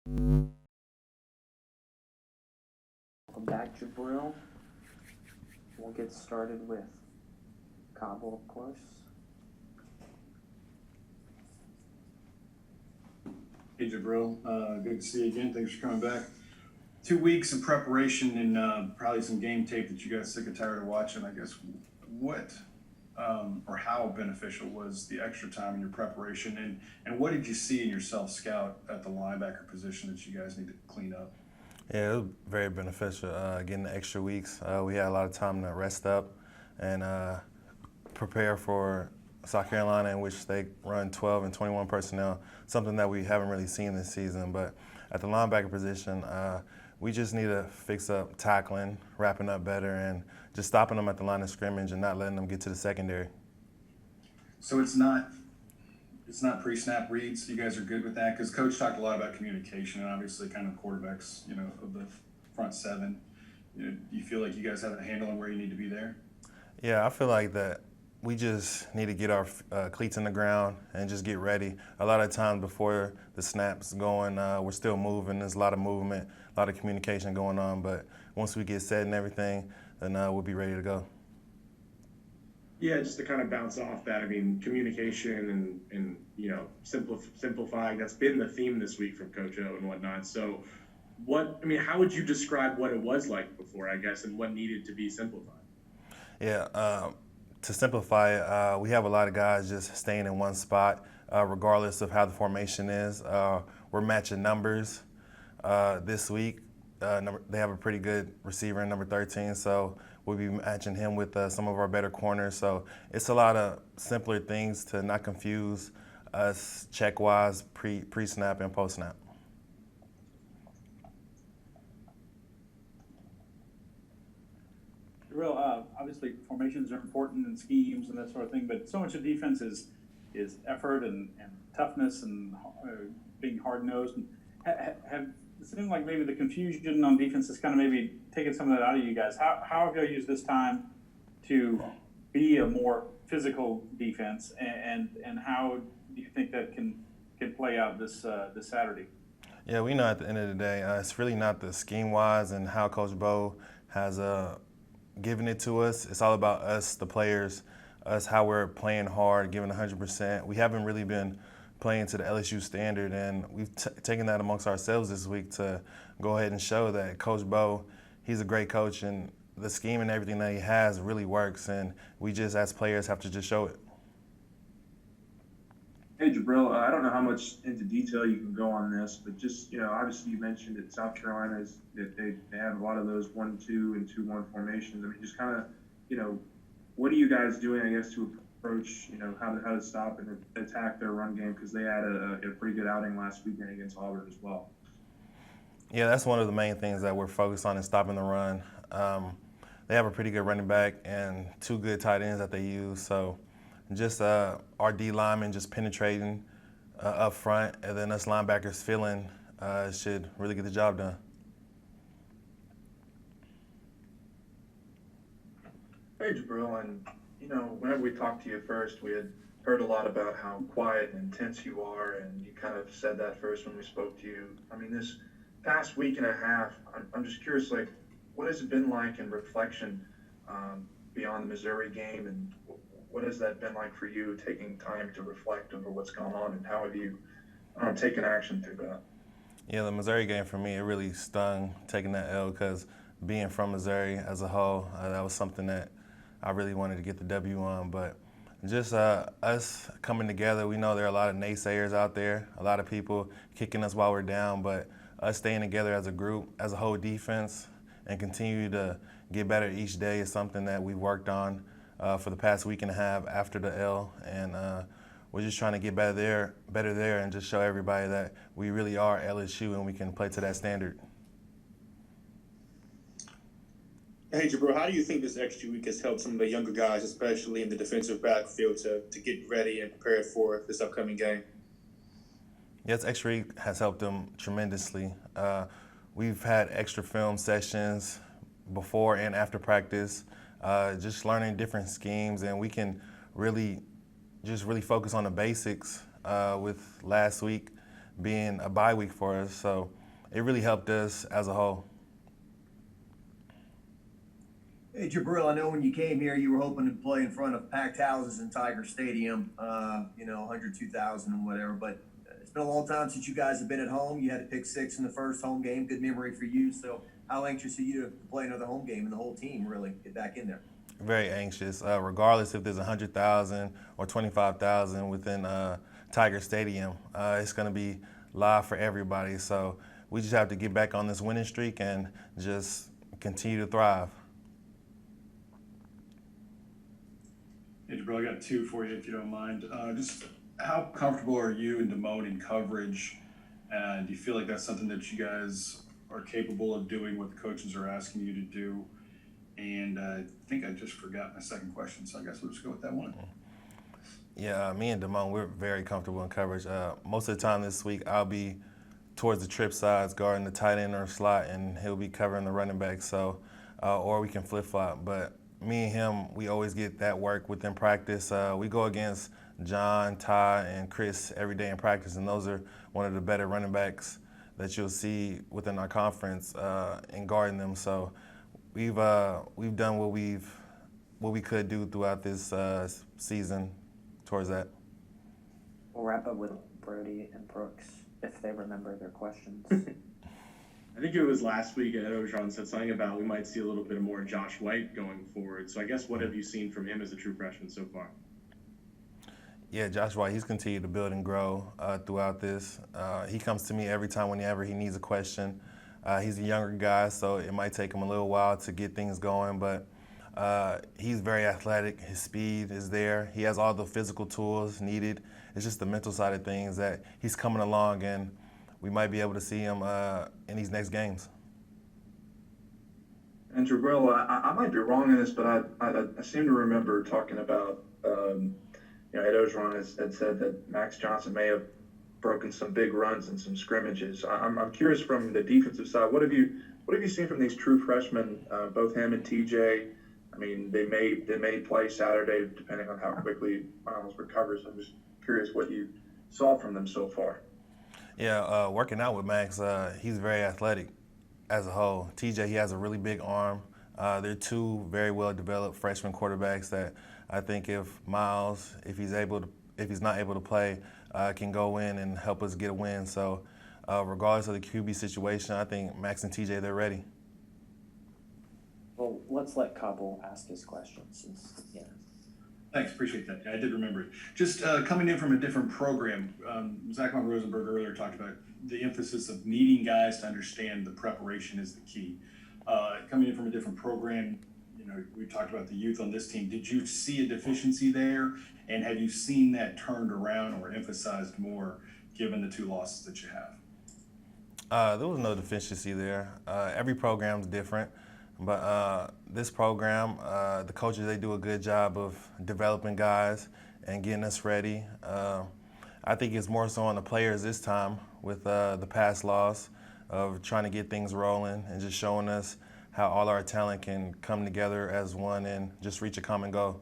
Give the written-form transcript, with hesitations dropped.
Welcome back, Jabril. We'll get started with Cabo, of course. Hey Jabril, good to see you again. Thanks for coming back. 2 weeks of preparation and probably some game tape that you guys sick and tired of watching. I guess what or how beneficial was the extra time in your preparation, and what did you see in yourself scout at the linebacker position that you guys need to clean up? Yeah, it was very beneficial getting the extra weeks. We had a lot of time to rest up and prepare for South Carolina, in which they run 12 and 21 personnel, something that we haven't really seen this season. But at the linebacker position, we just need to fix up tackling, wrapping up better, and just stopping them at the line of scrimmage and not letting them get to the secondary. So it's not pre-snap reads. You guys are good with that because Coach talked a lot about communication and obviously kind of quarterbacks, of the front seven. Do you feel like you guys have a handle on where you need to be there? Yeah, I feel like that we just need to get our cleats in the ground and just get ready. A lot of times before the snap's going, we're still moving. There's a lot of movement, a lot of communication going on. But once we get set and everything, then we'll be ready to go. Yeah, just to kind of bounce off that, I mean, communication and simplifying, that's been the theme this week from Coach O and whatnot. So how would you describe what it was like before, I guess, and what needed to be simplified? Yeah, to simplify it, we have a lot of guys just staying in one spot, regardless of how the formation is. We're matching numbers this week. They have a pretty good receiver in number 13, so we'll be matching him with some of our better corners. So it's a lot of simpler things to not confuse us check-wise, pre-snap and post-snap. Obviously formations are important and schemes and that sort of thing, but so much of defense is effort and toughness and being hard nosed. Have it seemed like maybe the confusion on defense has kind of maybe taken some of that out of you guys. How have you used this time to be a more physical defense, and how do you think that can play out this Saturday? Yeah, we know at the end of the day, it's really not the scheme-wise and how Coach Bo has giving it to us. It's all about us, the players, us, how we're playing hard, giving 100%. We haven't really been playing to the LSU standard, and we've taken that amongst ourselves this week to go ahead and show that Coach Bo, he's a great coach, and the scheme and everything that he has really works, and we just, as players, have to just show it. Hey, Jabril, I don't know how much into detail you can go on this, but just, obviously you mentioned that South Carolina that they have a lot of those 1-2 and 2-1 formations. I mean, just kind of, what are you guys doing, I guess, to approach, how to stop and attack their run game? Because they had a pretty good outing last weekend against Auburn as well. Yeah, that's one of the main things that we're focused on is stopping the run. They have a pretty good running back and two good tight ends that they use, so just our D linemen just penetrating up front, and then us linebackers filling should really get the job done. Hey, Jabril, and whenever we talked to you first, we had heard a lot about how quiet and intense you are, and you kind of said that first when we spoke to you. I mean, this past week and a half, I'm just curious, like, what has it been like in reflection beyond the Missouri game, and what has that been like for you, taking time to reflect over what's gone on, and how have you taken action through that? Yeah, the Missouri game for me, it really stung taking that L because being from Missouri as a whole, that was something that I really wanted to get the W on. But just us coming together, we know there are a lot of naysayers out there, a lot of people kicking us while we're down, but us staying together as a group, as a whole defense, and continue to get better each day is something that we've worked on for the past week and a half after the L, and we're just trying to get better there, and just show everybody that we really are LSU and we can play to that standard. Hey, Jabril, how do you think this extra week has helped some of the younger guys, especially in the defensive backfield, to get ready and prepared for this upcoming game? Yes, extra week has helped them tremendously. We've had extra film sessions before and after practice, just learning different schemes, and we can really focus on the basics with last week being a bye week for us. So it really helped us as a whole. Hey, Jabril, I know when you came here, you were hoping to play in front of packed houses in Tiger Stadium, 102,000 and whatever, but it's been a long time since you guys have been at home. You had to pick 6 in the first home game. Good memory for you. So how anxious are you to play another home game and the whole team really get back in there? Very anxious, regardless if there's 100,000 or 25,000 within Tiger Stadium. It's going to be live for everybody. So we just have to get back on this winning streak and just continue to thrive. Hey, Jabril, I got 2 for you if you don't mind. Just how comfortable are you and Damone in coverage? And do you feel like that's something that you guys are capable of doing what the coaches are asking you to do? And I think I just forgot my second question, so I guess we'll just go with that one. Yeah, me and Damone, we're very comfortable in coverage. Most of the time this week, I'll be towards the trip sides, guarding the tight end or slot, and he'll be covering the running back. So, or we can flip-flop. But me and him, we always get that work within practice. We go against John, Ty, and Chris every day in practice, and those are one of the better running backs that you'll see within our conference in guarding them. So we've done what we could do throughout this season towards that. We'll wrap up with Brody and Brooks if they remember their questions. I think it was last week Ed Ogeron said something about we might see a little bit more Josh White going forward. So I guess what have you seen from him as a true freshman so far? Yeah, Josh White, he's continued to build and grow throughout this. He comes to me every time whenever he needs a question. He's a younger guy, so it might take him a little while to get things going, but he's very athletic. His speed is there. He has all the physical tools needed. It's just the mental side of things that he's coming along, and we might be able to see him in these next games. And Jabril, I might be wrong in this, but I seem to remember talking about, Ed Ogeron had said that Max Johnson may have broken some big runs in some scrimmages. I'm curious from the defensive side, what have you seen from these true freshmen, both him and TJ? I mean, they may play Saturday depending on how quickly Miles recovers. I'm just curious what you saw from them so far. Yeah, working out with Max, he's very athletic as a whole. TJ, he has a really big arm. They're 2 very well-developed freshman quarterbacks that I think if Miles, if he's not able to play, can go in and help us get a win. So regardless of the QB situation, I think Max and TJ, they're ready. Well, let's let Kabul ask his questions. Thanks, appreciate that. I did remember it. Just coming in from a different program, Zach von Rosenberg earlier talked about the emphasis of needing guys to understand the preparation is the key. Coming in from a different program, we talked about the youth on this team. Did you see a deficiency there? And have you seen that turned around or emphasized more given the 2 losses that you have? There was no deficiency there. Every program's different, but this program, the coaches, they do a good job of developing guys and getting us ready. I think it's more so on the players this time with the past loss of trying to get things rolling and just showing us how all our talent can come together as one and just reach a common goal.